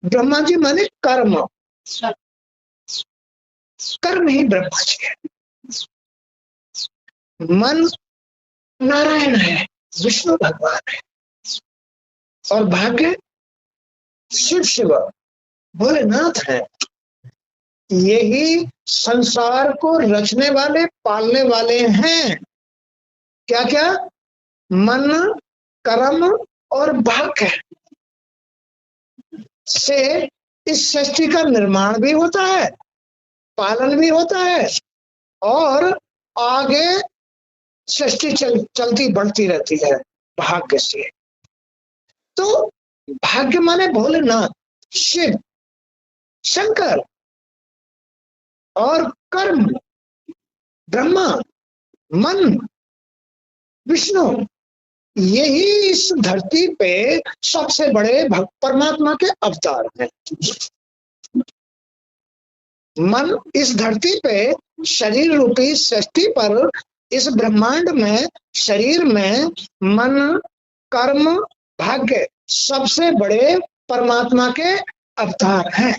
ब्रह्मा जी माने कर्म, कर्म ही ब्रह्मा जी है। मन नारायण है, विष्णु भगवान है, और भाग्य शिव शिव भोलेनाथ है। यही संसार को रचने वाले, पालने वाले हैं। क्या क्या? मन, कर्म और भाग्य से इस सृष्टि का निर्माण भी होता है, पालन भी होता है, और आगे सृष्टि चलती बढ़ती रहती है भाग्य से। तो भाग्य माने भोलेनाथ, शिव, शंकर, और कर्म ब्रह्मा, मन विष्णु, यही इस धरती पे सबसे बड़े परमात्मा के अवतार हैं। मन इस धरती पे शरीर रूपी सृष्टि पर, इस ब्रह्मांड में, शरीर में मन, कर्म, भाग्य सबसे बड़े परमात्मा के अवतार हैं।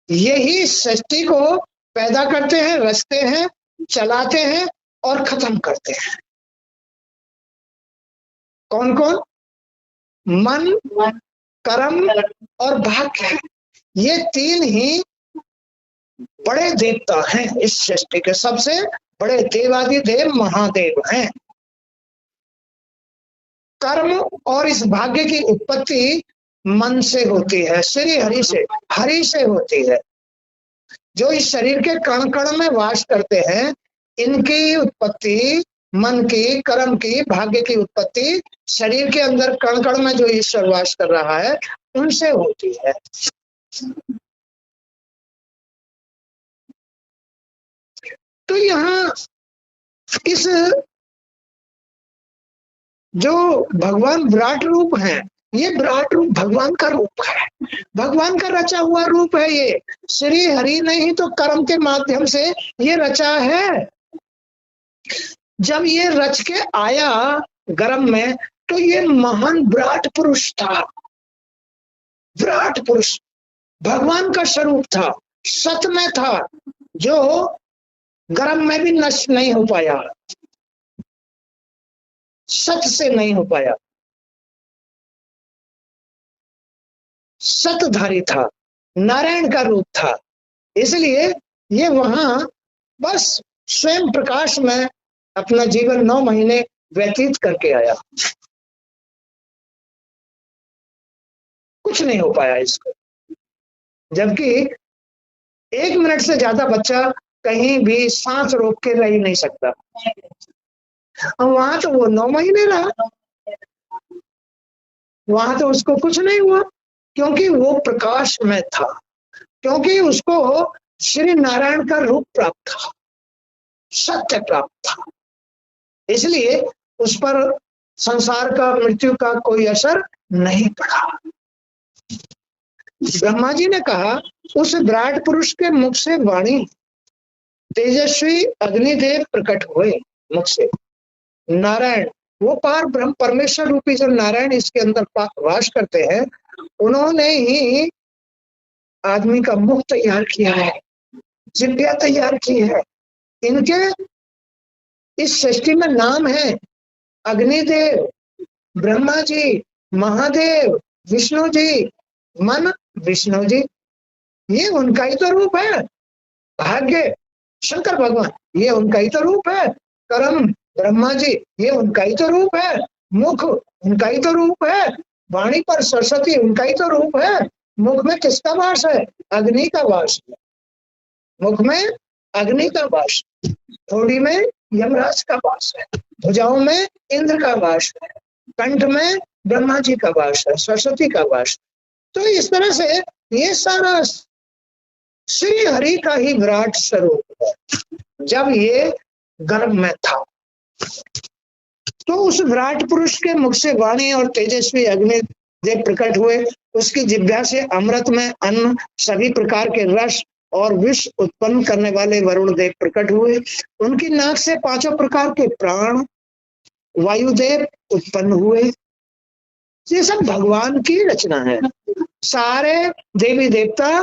यही सृष्टि को पैदा करते हैं, रचते हैं, चलाते हैं और खत्म करते हैं। कौन कौन? मन, कर्म और भाग्य, ये तीन ही बड़े देवता हैं इस सृष्टि के, सबसे बड़े देवादिदेव महादेव हैं। कर्म और इस भाग्य की उत्पत्ति मन से होती है, श्री हरि से, हरि से होती है। जो इस शरीर के कण कण में वास करते हैं, इनकी उत्पत्ति, मन की, कर्म की, भाग्य की उत्पत्ति शरीर के अंदर कण कण में जो ईश्वर वास कर रहा है उनसे होती है। तो यहाँ इस जो भगवान विराट रूप है, ये विराट रूप भगवान का रूप है, भगवान का रचा हुआ रूप है। ये श्री हरि ने ही तो कर्म के माध्यम से ये रचा है। जब ये रच के आया गर्भ में, तो ये महान विराट पुरुष था। विराट पुरुष भगवान का स्वरूप था, सत में था, जो गर्भ में भी नष्ट नहीं हो पाया, सत से नहीं हो पाया, सतधारी था, नारायण का रूप था। इसलिए ये वहां बस स्वयं प्रकाश में अपना जीवन 9 महीने व्यतीत करके आया, कुछ नहीं हो पाया इसको। जबकि 1 मिनट से ज्यादा बच्चा कहीं भी सांस रोक के रह ही नहीं सकता, वहां तो वो 9 महीने रहा, वहां तो उसको कुछ नहीं हुआ, क्योंकि वो प्रकाश में था, क्योंकि उसको श्री नारायण का रूप प्राप्त था, सत्य प्राप्त था। इसलिए उस पर संसार का, मृत्यु का कोई असर नहीं पड़ा। ब्रह्मा जी ने कहा, उस विराट पुरुष के मुख से वाणी, तेजस्वी अग्निदेव प्रकट हुए मुख से। नारायण, वो पार ब्रह्म परमेश्वर रूपी जो नारायण इसके अंदर वास करते हैं, उन्होंने ही आदमी का मुख तैयार किया है, जिह्वा तैयार की है। इनके इस सृष्टि में नाम है अग्निदेव, ब्रह्मा जी, महादेव, विष्णु जी, मन विष्णु जी, ये उनका ही तो रूप है। भाग्य शंकर भगवान, ये उनका ही तो रूप है। कर्म ब्रह्मा जी, ये उनका ही तो रूप है। मुख उनका ही तो रूप है। वाणी पर सरस्वती, उनका ही तो रूप है। मुख में किसका वास है? अग्नि का वास है। मुख में अग्नि का वास, थोड़ी में यमराज का वास है, भुजाओं में इंद्र का वास है, कंठ में ब्रह्मा जी का वास है, सरस्वती का वास है। तो इस तरह से ये सारा श्री हरि का ही विराट स्वरूप है। जब ये गर्भ में था, तो उस विराट पुरुष के मुख से वाणी और तेजस्वी अग्नि देव प्रकट हुए। उसकी जिह्वा से अमृत में अन्न, सभी प्रकार के रस और विष उत्पन्न करने वाले वरुण देव प्रकट हुए। उनकी नाक से 5 प्रकार के प्राण वायुदेव उत्पन्न हुए। ये सब भगवान की रचना है। सारे देवी देवता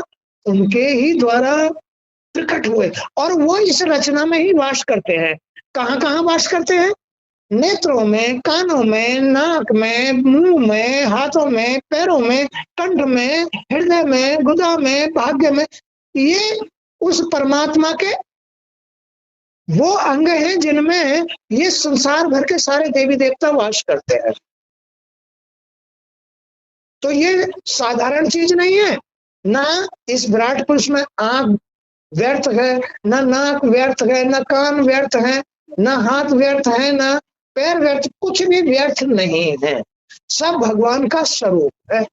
उनके ही द्वारा प्रकट हुए और वो इस रचना में ही वास करते हैं। कहाँ कहाँ वास करते हैं? नेत्रों में, कानों में, नाक में, मुंह में, हाथों में, पैरों में, कंठ में, हृदय में, गुदा में, भाग्य में। ये उस परमात्मा के वो अंग हैं जिनमें ये संसार भर के सारे देवी देवता वास करते हैं। तो ये साधारण चीज नहीं है ना। इस विराट पुरुष में आंख व्यर्थ है, ना नाक व्यर्थ है, ना कान व्यर्थ है, ना हाथ व्यर्थ है, ना पैर व्यर्थ, कुछ भी व्यर्थ नहीं है। सब भगवान का स्वरूप है।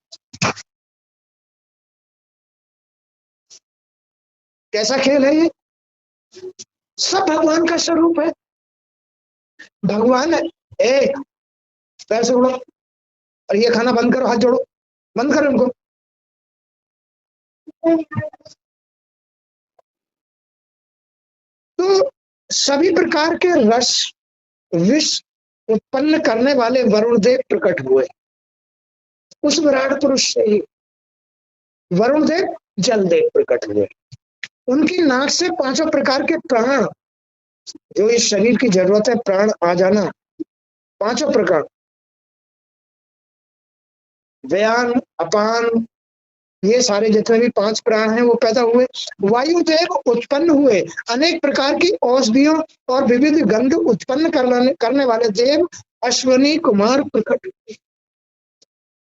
कैसा खेल है ये? सब भगवान का स्वरूप है। भगवान पैर से उड़ो और ये खाना बंद करो, हाथ जोड़ो, बंद करो इनको। तो सभी प्रकार के रस विष उत्पन्न करने वाले वरुण देव प्रकट हुए। उस विराट पुरुष से ही वरुण देव जल देव प्रकट हुए। उनकी नाक से पांचों प्रकार के प्राण, जो इस शरीर की जरूरत है, प्राण आ जाना, पांचों प्रकार, व्यान, अपान, ये सारे जितने भी पांच प्राण हैं वो पैदा हुए। वायुदेव उत्पन्न हुए। अनेक प्रकार की औषधियों और विविध गंध उत्पन्न करने वाले देव अश्वनी कुमार प्रकट हुए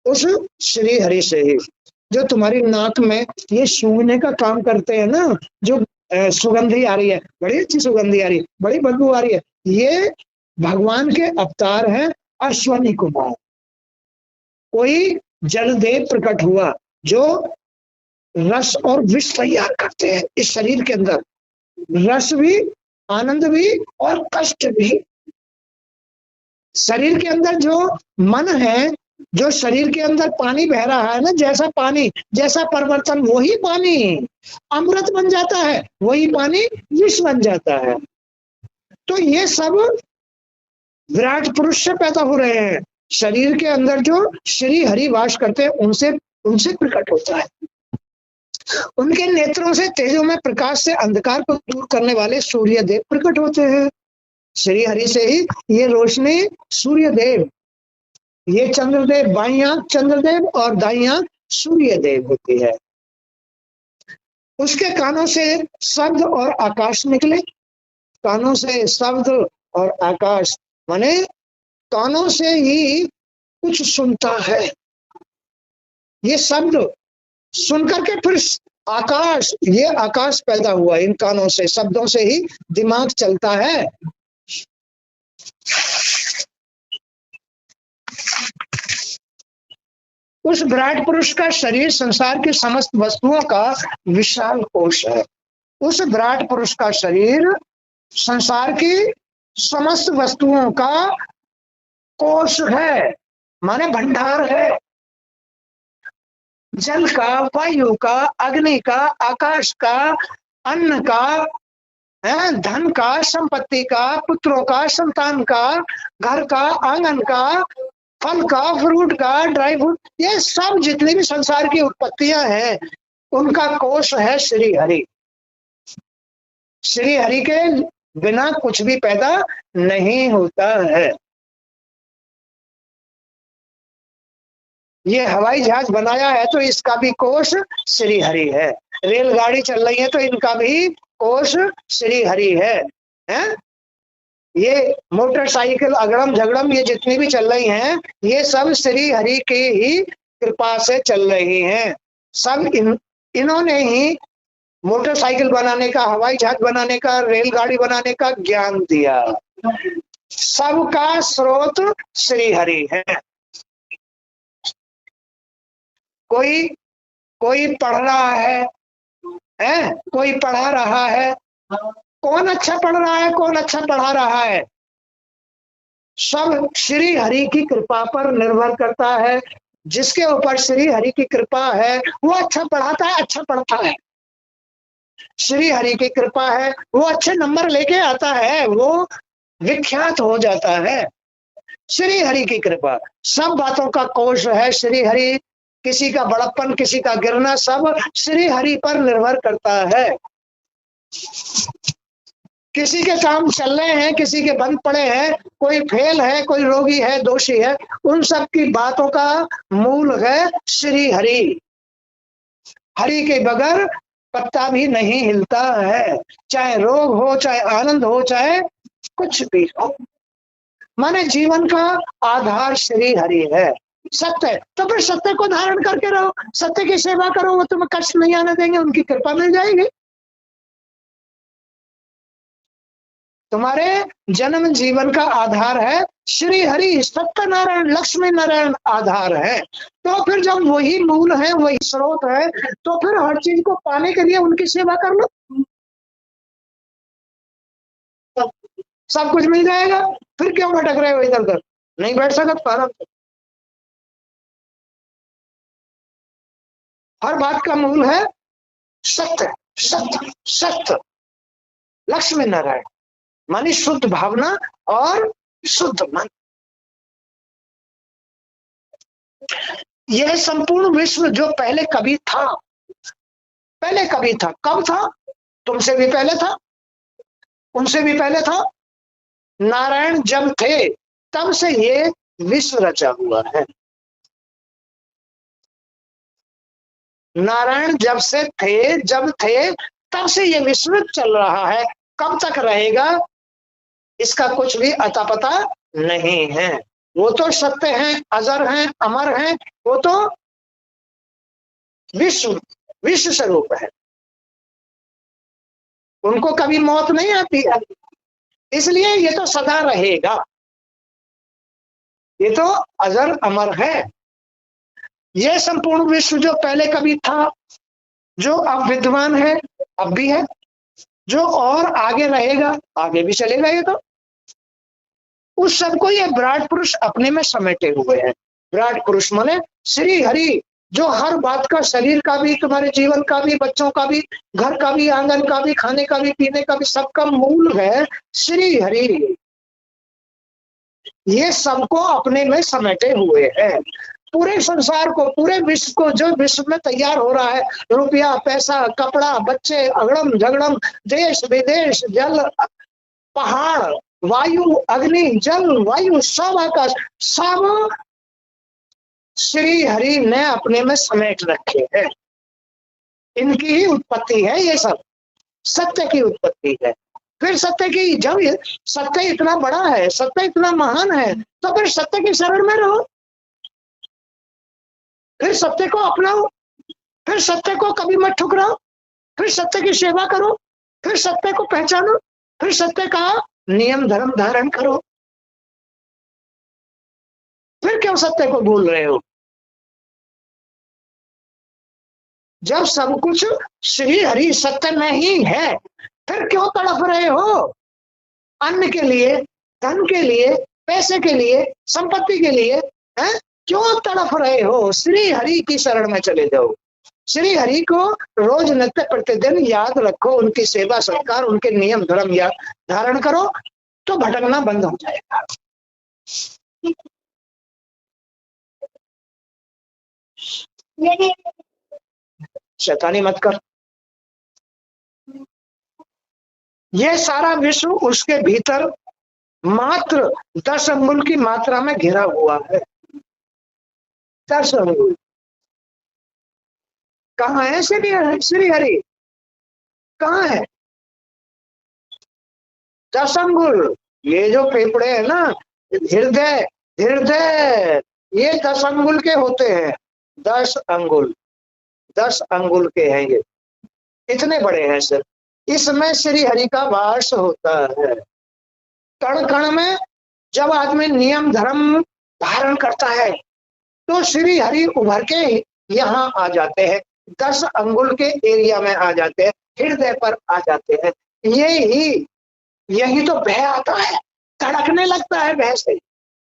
उस श्री हरि से ही। जो तुम्हारी नाक में ये सूंघने का काम करते हैं ना, जो सुगंधी आ रही है, बड़ी अच्छी सुगंधी आ रही है, बड़ी बदबू आ रही है, ये भगवान के अवतार हैं अश्वनी कुमार। कोई जलदेव प्रकट हुआ जो रस और विष तैयार करते हैं इस शरीर के अंदर। रस भी, आनंद भी और कष्ट भी। शरीर के अंदर जो मन है, जो शरीर के अंदर पानी बह रहा है ना, जैसा पानी, जैसा परिवर्तन, वही पानी अमृत बन जाता है, वही पानी विष बन जाता है। तो ये सब विराट पुरुष से पैदा हो रहे हैं। शरीर के अंदर जो श्री हरि वास करते हैं उनसे उनसे प्रकट होता है। उनके नेत्रों से तेजों में प्रकाश से अंधकार को दूर करने वाले सूर्य देव प्रकट होते हैं। श्री हरि से ही ये रोशनी सूर्य देव, ये चंद्रदेव, बाईं आंख चंद्रदेव और दाईं आंख सूर्य देव होती है। उसके कानों से शब्द और आकाश निकले। कानों से शब्द और आकाश, माने कानों से ही कुछ सुनता है। ये शब्द सुन करके फिर आकाश, ये आकाश पैदा हुआ इन कानों से, शब्दों से ही दिमाग चलता है। उस विराट पुरुष का शरीर संसार की समस्त वस्तुओं का विशाल कोश है। उस विराट पुरुष का शरीर संसार की समस्त वस्तुओं का कोश है, माने भंडार है। जल का, वायु का, अग्नि का, आकाश का, अन्न का, धन का, संपत्ति का, पुत्रों का, संतान का, घर का, आंगन का, फल का, फ्रूट का, ड्राई फ्रूट, ये सब जितनी भी संसार की उत्पत्तियां हैं उनका कोश है श्री हरि। श्री हरि के बिना कुछ भी पैदा नहीं होता है। ये हवाई जहाज बनाया है तो इसका भी कोश श्री हरि है। रेलगाड़ी चल रही है तो इनका भी कोश श्री हरि है? ये मोटरसाइकिल अगड़म झगड़म ये जितनी भी चल रही हैं, ये सब श्री हरि की ही कृपा से चल रही हैं। सब इन्होंने ही मोटरसाइकिल बनाने का, हवाई जहाज बनाने का, रेलगाड़ी बनाने का ज्ञान दिया। सबका स्रोत श्री हरि है। कोई पढ़ रहा है, कोई पढ़ा रहा है। कौन अच्छा पढ़ रहा है, कौन अच्छा पढ़ा रहा है, सब श्री हरि की कृपा पर निर्भर करता है। जिसके ऊपर श्री हरि की कृपा है वो अच्छा पढ़ाता है, अच्छा पढ़ता है। श्री हरि की कृपा है वो अच्छे नंबर लेके आता है, वो विख्यात हो जाता है। श्री हरि की कृपा, सब बातों का कोश है श्री हरि। किसी का बड़प्पन, किसी का गिरना, सब श्री हरि पर निर्भर करता है। किसी के काम चल रहे हैं, किसी के बंद पड़े हैं, कोई फेल है, कोई रोगी है, दोषी है, उन सब की बातों का मूल है श्री हरि। हरि के बगैर पत्ता भी नहीं हिलता है, चाहे रोग हो, चाहे आनंद हो, चाहे कुछ भी हो। माने जीवन का आधार श्री हरि है। सत्य, तो फिर सत्य को धारण करके रहो, सत्य की सेवा करो, वो तुम्हें कष्ट नहीं आने देंगे, उनकी कृपा मिल जाएगी। तुम्हारे जन्म जीवन का आधार है श्री हरि, सत्य नारायण, लक्ष्मी नारायण आधार है। तो फिर जब वही मूल है, वही स्रोत है, तो फिर हर चीज को पाने के लिए उनकी सेवा कर लो, सब कुछ मिल जाएगा। फिर क्यों भटक रहे हो इधर उधर? नहीं बैठ सकत पारा। हर बात का मूल है सत्य, सत्य, सत्य। लक्ष्मी नारायण मानी शुद्ध भावना और शुद्ध मन। यह संपूर्ण विश्व जो पहले कभी था, पहले कभी था, कब था? तुमसे भी पहले था, उनसे भी पहले था। नारायण जब थे तब से ये विश्व रचा हुआ है। नारायण जब से थे, जब थे तब से ये विश्व चल रहा है। कब तक रहेगा इसका कुछ भी अता पता नहीं है। वो तो सत्य हैं, अजर हैं, अमर हैं, वो तो विश्व, विश्व स्वरूप है, उनको कभी मौत नहीं आती है, इसलिए ये तो सदा रहेगा, ये तो अजर अमर है। ये संपूर्ण विश्व जो पहले कभी था, जो अब विद्वान है, अब भी है, जो और आगे रहेगा, आगे भी चलेगा, ये तो उस सबको ये विराट पुरुष अपने में समेटे हुए हैं। विराट पुरुष माने श्री हरि, जो हर बात का, शरीर का भी, तुम्हारे जीवन का भी, बच्चों का भी, घर का भी, आंगन का भी, खाने का भी, पीने का भी, सबका मूल है श्री हरि। ये सबको अपने में समेटे हुए हैं। पूरे संसार को, पूरे विश्व को, जो विश्व में तैयार हो रहा है, रुपया, पैसा, कपड़ा, बच्चे, अगड़म झगड़म, देश विदेश, जल, पहाड़, वायु, अग्नि, जल, वायु, सब आकाश, सब श्री हरि ने अपने में समेट रखे हैं। इनकी ही उत्पत्ति है, ये सब सत्य की उत्पत्ति है। फिर सत्य की, जब सत्य इतना बड़ा है, सत्य इतना महान है, तो फिर सत्य की शरण में रहो, फिर सत्य को अपनाओ, फिर सत्य को कभी मत ठुकराओ, फिर सत्य की सेवा करो, फिर सत्य को पहचानो, फिर सत्य का नियम धर्म धारण करो। फिर क्यों सत्य को भूल रहे हो? जब सब कुछ श्री हरि सत्य में ही है, फिर क्यों तड़प रहे हो? अन्न के लिए, धन के लिए, पैसे के लिए, संपत्ति के लिए, हैं? क्यों तड़प रहे हो? श्री हरि की शरण में चले जाओ। श्री हरि को रोज नित्य प्रतिदिन याद रखो, उनकी सेवा सत्कार, उनके नियम धर्म याद धारण करो, तो भटकना बंद हो जाएगा। शैतानी मत कर। ये सारा विश्व उसके भीतर मात्र 10 अंगुल की मात्रा में घिरा हुआ है। 10 अंगुल कहाँ है? श्री हरि कहाँ है? 10 अंगुल। ये जो फेफड़े है ना, हृदय, हृदय, ये 10 अंगुल के होते हैं। 10 अंगुल, 10 अंगुल के हैं ये, इतने बड़े हैं सर। इसमें श्री हरि का वास होता है। कण कण में जब आदमी नियम धर्म धारण करता है, तो श्री हरि उभर के यहाँ आ जाते हैं, 10 अंगुल के एरिया में आ जाते हैं, हृदय पर आ जाते हैं। यही तो भय आता है, धड़कने लगता है भय से।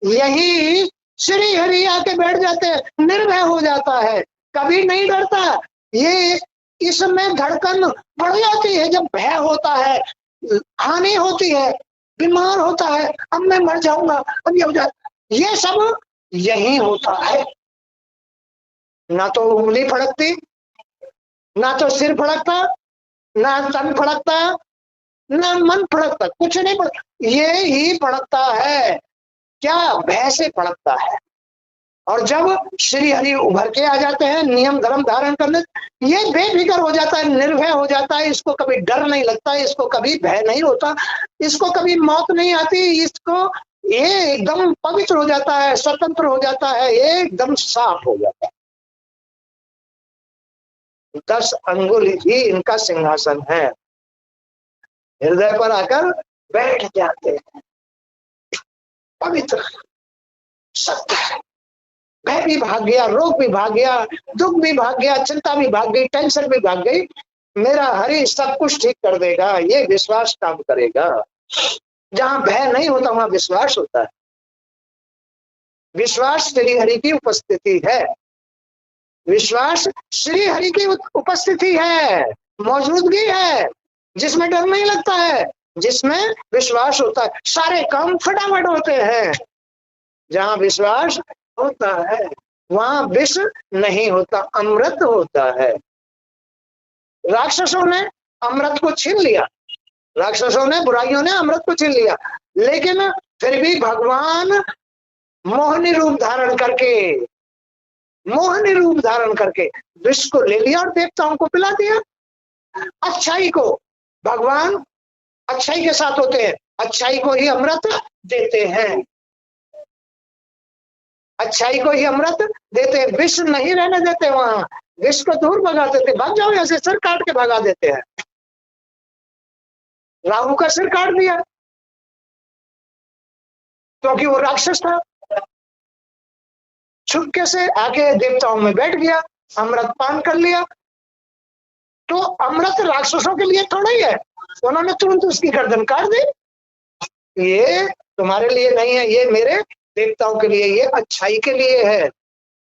यही श्री हरि आके बैठ जाते हैं, निर्भय हो जाता है, कभी नहीं डरता। ये इसमें धड़कन बढ़ जाती है जब भय होता है, हानि होती है, बीमार होता है, अब मैं मर जाऊंगा, अब ये हो जाता, ये सब यही होता है। ना तो उंगली फड़कती, ना तो सिर फड़कता, ना तन फड़कता, ना मन फड़कता, कुछ नहीं फड़कता। ये ही फड़कता है, क्या? भय से फड़कता है। और जब श्री हरि उभर के आ जाते हैं नियम धर्म धारण करने, ये बेफिक्र हो जाता है, निर्भय हो जाता है। इसको कभी डर नहीं लगता, इसको कभी भय नहीं होता, इसको कभी मौत नहीं आती, इसको ये एकदम पवित्र हो जाता है, स्वतंत्र हो जाता है, एकदम साफ हो जाता है। 10 अंगुल ही इनका सिंहासन है, हृदय पर आकर बैठ जाते हैं। पवित्र सत्य है, भय भी भाग गया, रोग भी भाग गया, दुख भी भाग गया, चिंता भी भाग गई, टेंशन भी भाग गई। मेरा हरि सब कुछ ठीक कर देगा, ये विश्वास काम करेगा। जहां भय नहीं होता वहां विश्वास होता है। विश्वास श्री हरि की उपस्थिति है, विश्वास श्री हरि की उपस्थिति है, मौजूदगी है, जिसमें डर नहीं लगता है, जिसमें विश्वास होता है, सारे काम फटाफट होते हैं। जहां विश्वास होता है वहां विष नहीं होता, अमृत होता है। राक्षसों ने अमृत को छीन लिया, राक्षसों ने, बुराइयों ने अमृत को छीन लिया, लेकिन फिर भी भगवान मोहिनी रूप धारण करके, मोहिनी रूप धारण करके विष को ले लिया और देवताओं को पिला दिया। अच्छाई को, भगवान अच्छाई के साथ होते हैं, अच्छाई को ही अमृत देते हैं, अच्छाई को ही अमृत देते हैं, विष नहीं रहने देते। वहां विष को दूर भगा देते, भाग जाओ ऐसे, सिर काट के भगा देते हैं। राहु का सिर काट दिया क्योंकि वो राक्षस था, छुपके से आके देवताओं में बैठ गया, अमृत पान कर लिया। तो अमृत राक्षसों के लिए थोड़ा ही है, उन्होंने तुरंत उसकी गर्दन काट दी। ये तुम्हारे लिए नहीं है, ये मेरे देवताओं के लिए, ये अच्छाई के लिए है,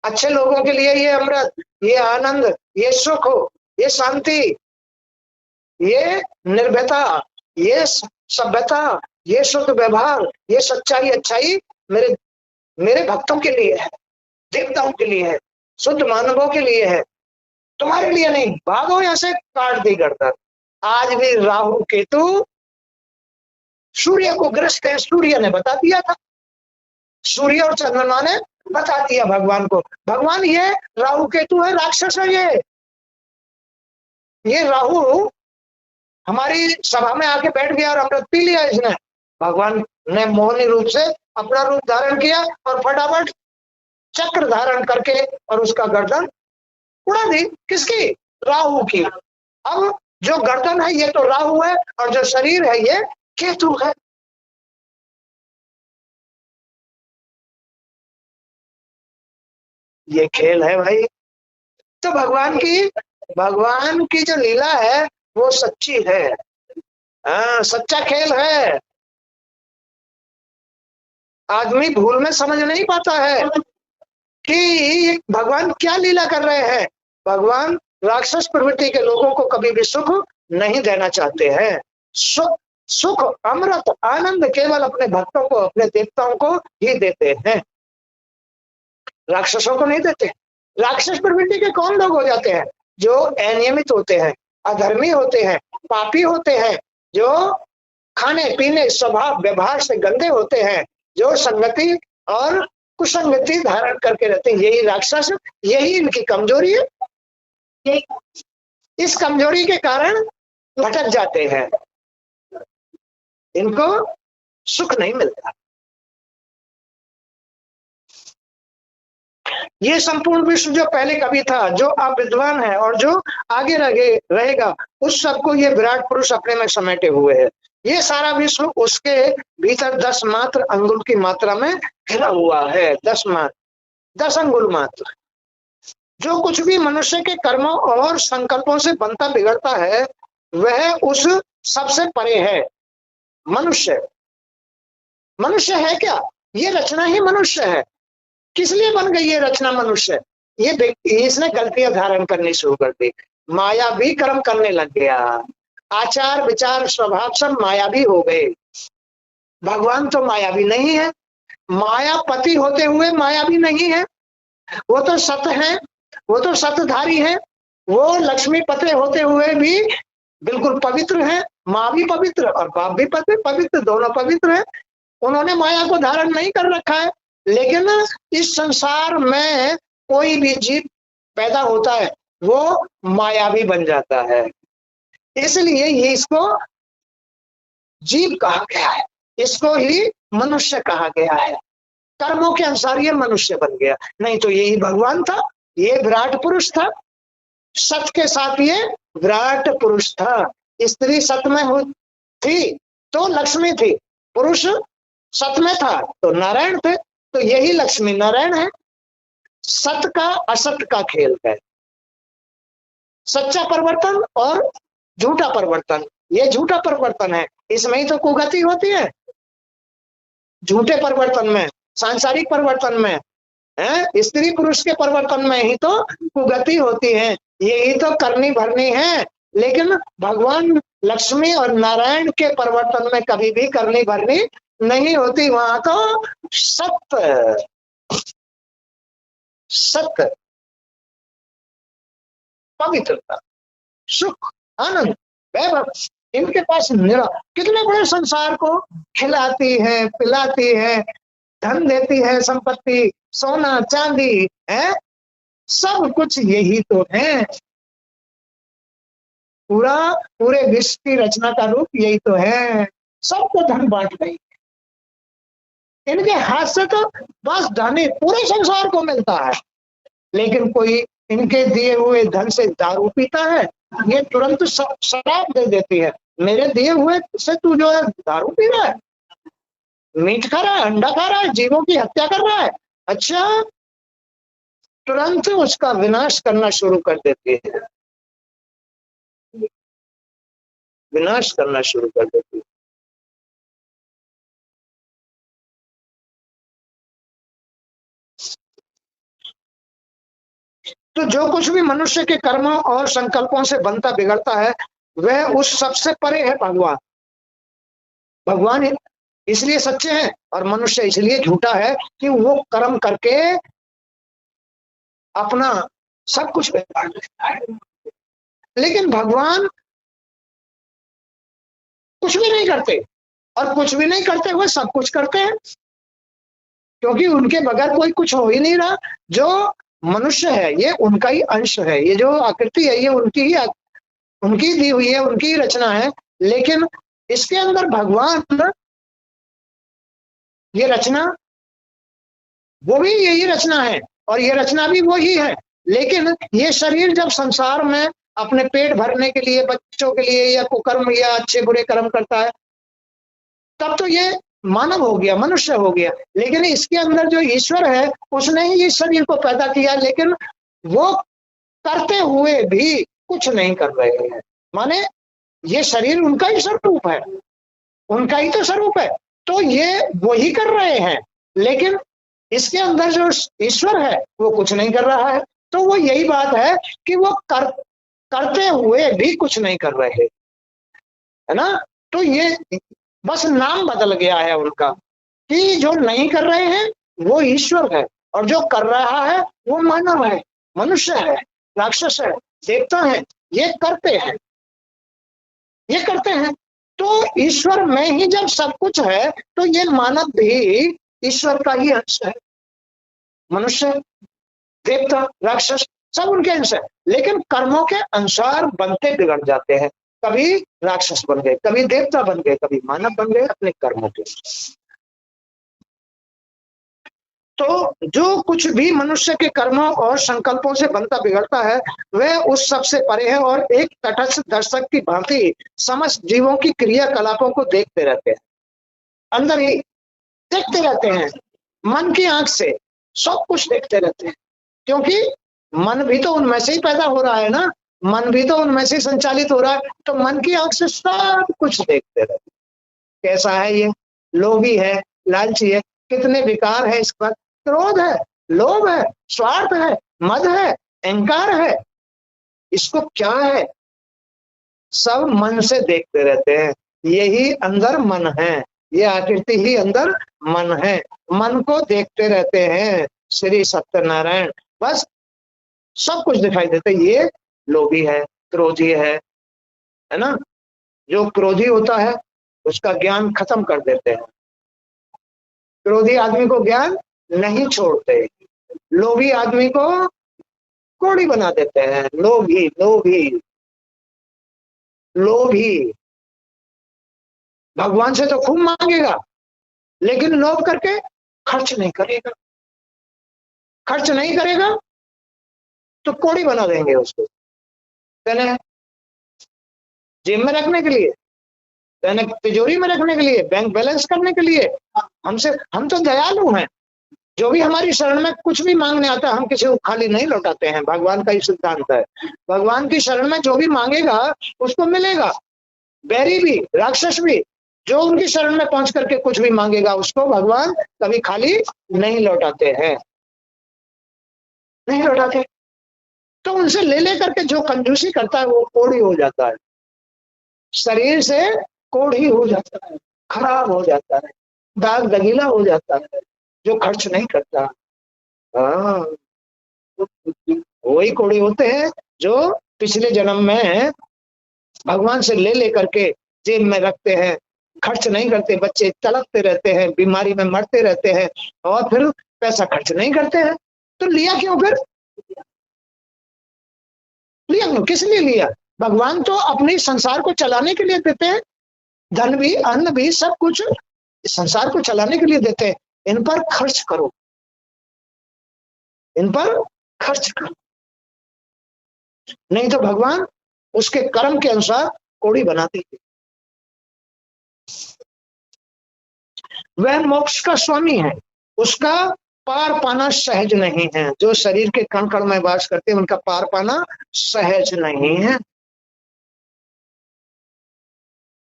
अच्छे लोगों के लिए ये अमृत, ये आनंद, ये सुख, ये शांति, ये निर्भयता, ये सभ्यता, ये शुद्ध व्यवहार, ये सच्चाई, अच्छाई मेरे मेरे भक्तों के लिए है, देवताओं के लिए है, शुद्ध मानवों के लिए है, तुम्हारे लिए नहीं। भागो यहां से, काट दी गर्दन। आज भी राहु केतु सूर्य को ग्रस्त है, सूर्य ने बता दिया था, सूर्य और चंद्रमा ने बता दिया भगवान को, भगवान ये राहु केतु है, राक्षस है ये राहु हमारी सभा में आके बैठ गया और अमृत पी लिया इसने। भगवान ने मोहिनी रूप से अपना रूप धारण किया और फटाफट चक्र धारण करके और उसका गर्दन उड़ा दी। किसकी? राहु की। अब जो गर्दन है ये तो राहु है और जो शरीर है ये केतु है। ये खेल है भाई। तो भगवान की जो लीला है वो सच्ची है, सच्चा खेल है। आदमी भूल में समझ नहीं पाता है कि भगवान क्या लीला कर रहे हैं। भगवान राक्षस प्रवृत्ति के लोगों को कभी भी सुख नहीं देना चाहते हैं। सुख अमृत आनंद केवल अपने भक्तों को, अपने देवताओं को ही देते हैं, राक्षसों को नहीं देते। राक्षस प्रवृत्ति के कौन लोग हो जाते हैं? जो अनियमित होते हैं, अधर्मी होते हैं, पापी होते हैं, जो खाने पीने स्वभाव व्यवहार से गंदे होते हैं, जो संगति और कुसंगति धारण करके रहते हैं। यही राक्षस, यही इनकी कमजोरी है। इस कमजोरी के कारण भटक जाते हैं, इनको सुख नहीं मिलता। ये संपूर्ण विश्व जो पहले कभी था, जो अब विद्वान है और जो आगे रहेगा, उस सबको ये विराट पुरुष अपने में समेटे हुए है। ये सारा विश्व उसके भीतर 10 मात्र अंगुल की मात्रा में घिरा हुआ है। 10 अंगुल मात्र। जो कुछ भी मनुष्य के कर्मों और संकल्पों से बनता बिगड़ता है वह उस सबसे परे है। मनुष्य है क्या? ये रचना ही मनुष्य है। किस लिए बन गई ये रचना मनुष्य? ये इसने गलतियां धारण करनी शुरू कर दी, माया भी कर्म करने लग गया, आचार विचार स्वभाव सब मायावी हो गए। भगवान तो मायावी नहीं है, मायापति होते हुए मायावी नहीं है। वो तो सत्य है वो तो सतधारी है, वो लक्ष्मी पते होते हुए भी बिल्कुल पवित्र है, माँ भी पवित्र और बाप भी पवित्र, दोनों पवित्र है। उन्होंने माया को धारण नहीं कर रखा है, लेकिन इस संसार में कोई भी जीव पैदा होता है वो मायावी बन जाता है, इसलिए ये इसको जीव कहा गया है, इसको ही मनुष्य कहा गया है। कर्मों के अनुसार ये मनुष्य बन गया, नहीं तो यही भगवान था, ये विराट पुरुष था। सत के साथ ये विराट पुरुष था। स्त्री सत में थी तो लक्ष्मी थी, पुरुष सत में था तो नारायण थे, तो यही लक्ष्मी नारायण है। सत का असत का खेल है, सच्चा परिवर्तन और झूठा परिवर्तन। ये झूठा परिवर्तन है, इसमें ही तो कुगति होती है। झूठे परिवर्तन में, सांसारिक परिवर्तन में, स्त्री पुरुष के परिवर्तन में ही तो कुगति होती है, यही तो करनी भरनी है। लेकिन भगवान लक्ष्मी और नारायण के परिवर्तन में कभी भी करनी भरनी नहीं होती, वहां तो सत्य सत्य, पवित्रता, सुख, आनंद, वैभव इनके पास निरा। कितने बड़े संसार को खिलाती है, पिलाती है, धन देती है, संपत्ति, सोना चांदी है, सब कुछ यही तो है। पूरे विश्व की रचना का रूप यही तो है। सबको धन बांट रही है, इनके हाथ से तो बस धन पूरे संसार को मिलता है, लेकिन कोई इनके दिए हुए धन से दारू पीता है, ये तुरंत शराब दे देती है। मेरे दिए हुए से तू जो है दारू पी रहा है, मीट खा रहा है, अंडा खा रहा है, जीवों की हत्या कर रहा है, अच्छा, तुरंत उसका विनाश करना शुरू कर देती है, विनाश करना शुरू कर देती है। तो जो कुछ भी मनुष्य के कर्मों और संकल्पों से बनता बिगड़ता है वह उस सबसे परे है भगवान। भगवान इसलिए सच्चे हैं और मनुष्य इसलिए झूठा है कि वो कर्म करके अपना सब कुछ बेकार करता है, लेकिन भगवान कुछ भी नहीं करते, और कुछ भी नहीं करते हुए सब कुछ करते हैं, क्योंकि उनके बगैर कोई कुछ हो ही नहीं रहा। जो मनुष्य है ये उनका ही अंश है, ये जो आकृति है ये उनकी दी हुई है, उनकी रचना है, लेकिन इसके अंदर भगवान ये रचना, वो भी यही रचना है और ये रचना भी वही है। लेकिन ये शरीर जब संसार में अपने पेट भरने के लिए, बच्चों के लिए या कुकर्म या अच्छे बुरे कर्म करता है, तब तो ये मानव हो गया, मनुष्य हो गया। लेकिन इसके अंदर जो ईश्वर है उसने ही इस शरीर को पैदा किया, लेकिन वो करते हुए भी कुछ नहीं कर रहे हैं। माने ये शरीर उनका ही स्वरूप है, उनका ही तो स्वरूप है, तो ये वही कर रहे हैं, लेकिन इसके अंदर जो ईश्वर है वो कुछ नहीं कर रहा है। तो वो यही बात है कि वो करते हुए भी कुछ नहीं कर रहे, है ना। तो ये बस नाम बदल गया है उनका, कि जो नहीं कर रहे हैं वो ईश्वर है और जो कर रहा है वो मानव है, मनुष्य है, राक्षस है, देवता है, ये करते हैं, ये करते हैं। तो ईश्वर में ही जब सब कुछ है तो ये मानव भी ईश्वर का ही अंश है, मनुष्य, देवता, राक्षस सब उनके अंश है, लेकिन कर्मों के अनुसार बनते बिगड़ जाते हैं। कभी राक्षस बन गए, कभी देवता बन गए, कभी मानव बन गए अपने कर्मों के। तो जो कुछ भी मनुष्य के कर्मों और संकल्पों से बनता बिगड़ता है वह उस सबसे परे है और एक तटस्थ दर्शक की भांति समस्त जीवों की क्रियाकलापों को देखते रहते हैं, अंदर ही देखते रहते हैं, मन की आंख से सब कुछ देखते रहते हैं, क्योंकि मन भी तो उनमें से ही पैदा हो रहा है ना, मन भी तो उनमें से संचालित हो रहा है, तो मन की आंख से सब कुछ देखते रहते। कैसा है ये? लोभी है, लालची है, कितने विकार है इस पर, क्रोध है, लोभ है, स्वार्थ है, मद है, अहंकार है, इसको क्या है? सब मन से देखते रहते हैं। यही अंदर मन है, ये आकृति ही अंदर मन है, मन को देखते रहते हैं श्री सत्यनारायण। बस सब कुछ दिखाई देता है। ये लोभी है, क्रोधी है ना। जो क्रोधी होता है उसका ज्ञान खत्म कर देते हैं। क्रोधी आदमी को ज्ञान नहीं छोड़ते, लोभी आदमी को कोड़ी बना देते हैं। लोभी लोभी लोभी भगवान से तो खूब मांगेगा, लेकिन लोभ करके खर्च नहीं करेगा। खर्च नहीं करेगा तो कोड़ी बना देंगे उसको, पहले जेब में रखने के लिए, पहले तिजोरी में रखने के लिए, बैंक बैलेंस करने के लिए। हम तो दयालु हैं, जो भी हमारी शरण में कुछ भी मांगने आता है हम किसी को खाली नहीं लौटाते हैं। भगवान का ही सिद्धांत है। भगवान की शरण में जो भी मांगेगा उसको मिलेगा। बैरी भी, राक्षस भी, जो उनकी शरण में पहुंच करके कुछ भी मांगेगा उसको भगवान कभी खाली नहीं लौटाते हैं, नहीं लौटाते। तो उनसे ले लेकर के जो कंजूसी करता है वो कोढ़ी हो जाता है, शरीर से कोढ़ी हो जाता है, खराब हो जाता है, दाग दगीला हो जाता है, जो खर्च नहीं करता। हाँ, वही कोढ़ी होते हैं जो पिछले जन्म में भगवान से ले लेकर के जेब में रखते हैं, खर्च नहीं करते, बच्चे तड़पते रहते हैं, बीमारी में मरते रहते हैं और फिर पैसा खर्च नहीं करते हैं। तो लिया क्यों फिर? लिया क्यों? किस लिए लिया? भगवान तो अपने संसार को चलाने के लिए देते हैं, धन भी, अन्न भी, सब कुछ संसार को चलाने के लिए देते हैं। इन पर खर्च करो, इन पर खर्च करो, नहीं तो भगवान उसके कर्म के अनुसार कोड़ी बना देंगे। वह मोक्ष का स्वामी है, उसका पार पाना सहज नहीं है। जो शरीर के कण कण में वास करते हैं उनका पार पाना सहज नहीं है,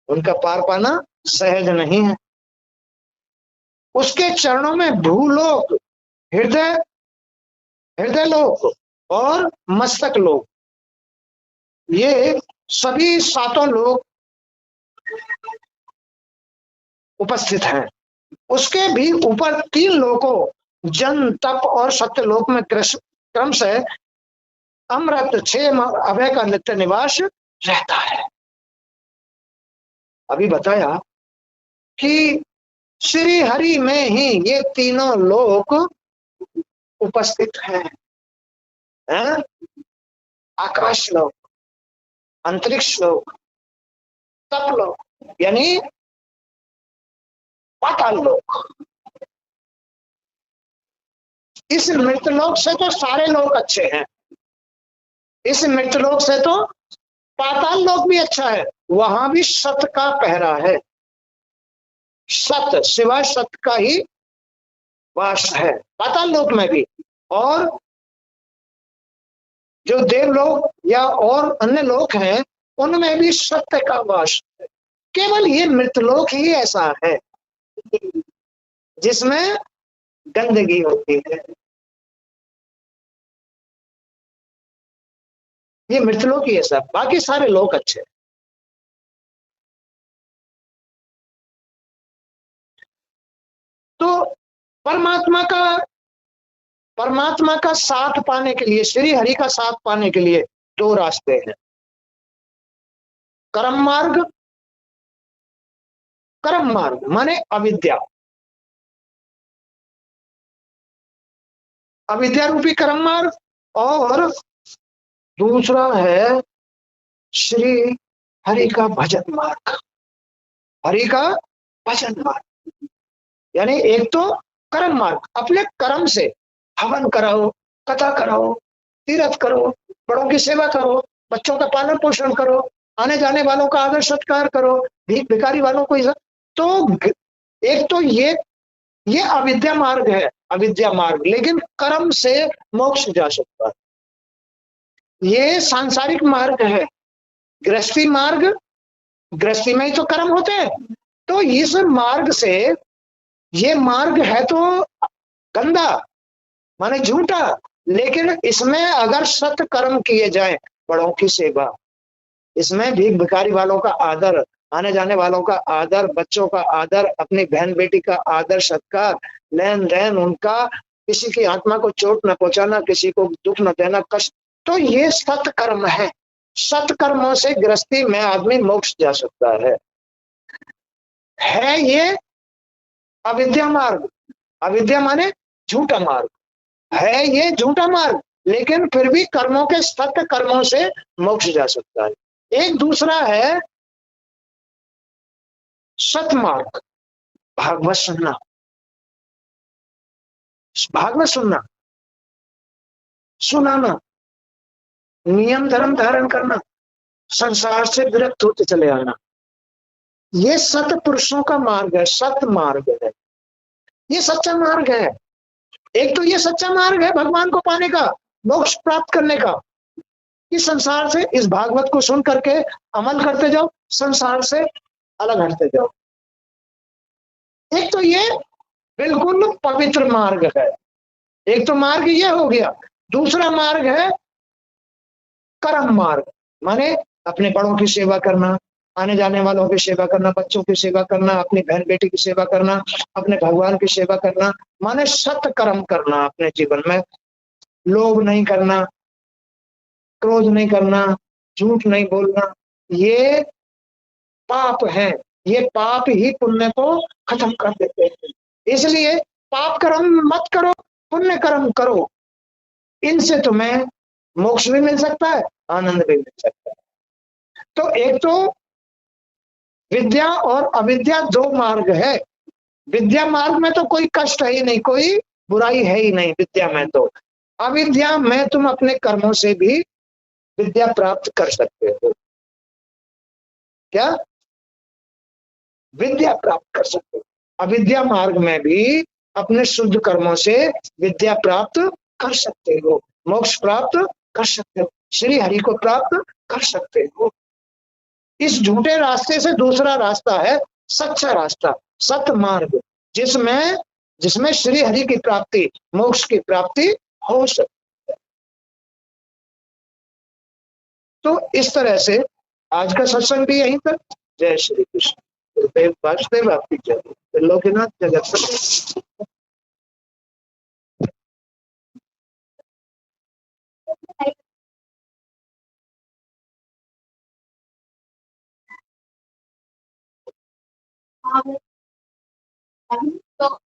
उनका पार पाना सहज नहीं है। उसके चरणों में भूलोक, हृदय हृदय लोक और मस्तक लोक, ये सभी सातों लोग उपस्थित हैं। उसके भी ऊपर 3 लोकों जन, तप और सत्य लोक में क्रम से अमृत 6 अभय का नित्य निवास रहता है। अभी बताया कि श्री हरि में ही ये तीनों लोक उपस्थित हैं, है? आकाश लोक, अंतरिक्ष लोक, तप लोक यानी पाताल लोक। इस मृतलोक से तो सारे लोग अच्छे हैं, इस मृतलोक से तो पाताल लोक भी अच्छा है, वहां भी सत का पहरा है, सत सिवा सत का ही वास है पाताल लोक में भी। और जो देवलोक या और अन्य लोक हैं उनमें भी सत्य का वास है। केवल ये मृतलोक ही ऐसा है जिसमें गंदगी होती है। ये मृतलोक ही ऐसा, बाकी सारे लोग अच्छे। तो परमात्मा का साथ पाने के लिए, श्री हरि का साथ पाने के लिए 2 रास्ते हैं। कर्म मार्ग, कर्म मार्ग माने अविद्या, अविद्या रूपी कर्म मार्ग, और दूसरा है श्री हरि का भजन मार्ग, हरि का भजन मार्ग। यानी एक तो कर्म मार्ग, अपने कर्म से हवन कराओ, कथा कराओ, तीर्थ करो, बड़ों की सेवा करो, बच्चों का पालन पोषण करो, आने जाने वालों का आदर सत्कार करो, भीख भिखारी वालों को इज्जत। तो एक तो ये अविद्या मार्ग है, अविद्या मार्ग, लेकिन कर्म से मोक्ष जा सकता है। ये सांसारिक मार्ग है, गृहस्थी मार्ग, गृहस्थी में ही तो कर्म होते हैं। तो इस मार्ग से, ये मार्ग है तो गंदा माने झूठा, लेकिन इसमें अगर सत्य कर्म किए जाए, बड़ों की सेवा, इसमें भीख भिखारी वालों का आदर, आने जाने वालों का आदर, बच्चों का आदर, अपनी बहन बेटी का आदर सत्कार, लेन देन उनका किसी की आत्मा को चोट न पहुंचाना, किसी को दुख न देना, कष्ट, तो ये सत्कर्म है। सत्कर्मों से गृहस्थी में आदमी मोक्ष जा सकता है ये अविद्या मार्ग। अविद्या माने झूठा मार्ग, है ये झूठा मार्ग, लेकिन फिर भी कर्मों के सत्य कर्मों से मोक्ष जा सकता है। एक दूसरा है सतमार्ग, भागवत सुनना, भागवत सुनना, सुनाना, नियम धर्म धारण करना, संसार से विरक्त होते चले आना, ये सत पुरुषों का मार्ग है, सत मार्ग है, ये सच्चा मार्ग है। एक तो ये सच्चा मार्ग है भगवान को पाने का, मोक्ष प्राप्त करने का, कि संसार से इस भागवत को सुन करके अमल करते जाओ, संसार से अलग हटते जाओ। एक तो ये बिल्कुल पवित्र मार्ग है, एक तो मार्ग ये हो गया। दूसरा मार्ग है कर्म मार्ग, माने अपने बड़ों की सेवा करना, आने जाने वालों की सेवा करना, बच्चों की सेवा करना, अपनी बहन बेटी की सेवा करना, अपने भगवान की सेवा करना, माने सत कर्म करना अपने जीवन में। लोभ नहीं करना, क्रोध नहीं करना, झूठ नहीं बोलना, ये पाप है। ये पाप ही पुण्य को खत्म कर देते हैं। इसलिए पाप कर्म मत करो, पुण्य कर्म करो, इनसे तुम्हें मोक्ष भी मिल सकता है, आनंद भी मिल सकता है। तो एक तो विद्या और अविद्या दो मार्ग है। विद्या मार्ग में तो कोई कष्ट है ही नहीं, कोई बुराई है ही नहीं विद्या में। तो अविद्या में तुम अपने कर्मों से भी विद्या प्राप्त कर सकते हो। क्या? विद्या प्राप्त कर सकते हो। अविद्या मार्ग में भी अपने शुद्ध कर्मों से विद्या प्राप्त कर सकते हो, मोक्ष प्राप्त कर सकते हो, श्री हरि को प्राप्त कर सकते हो। इस झूठे रास्ते से दूसरा रास्ता है सच्चा रास्ता, सत मार्ग, जिसमें जिसमें श्री हरि की प्राप्ति, मोक्ष की प्राप्ति हो सकती है। तो इस तरह से आज का सत्संग भी यहीं तक। जय श्री कृष्ण। गुरुदेव वासुदेव आपकी जय। लोकनाथ जगत।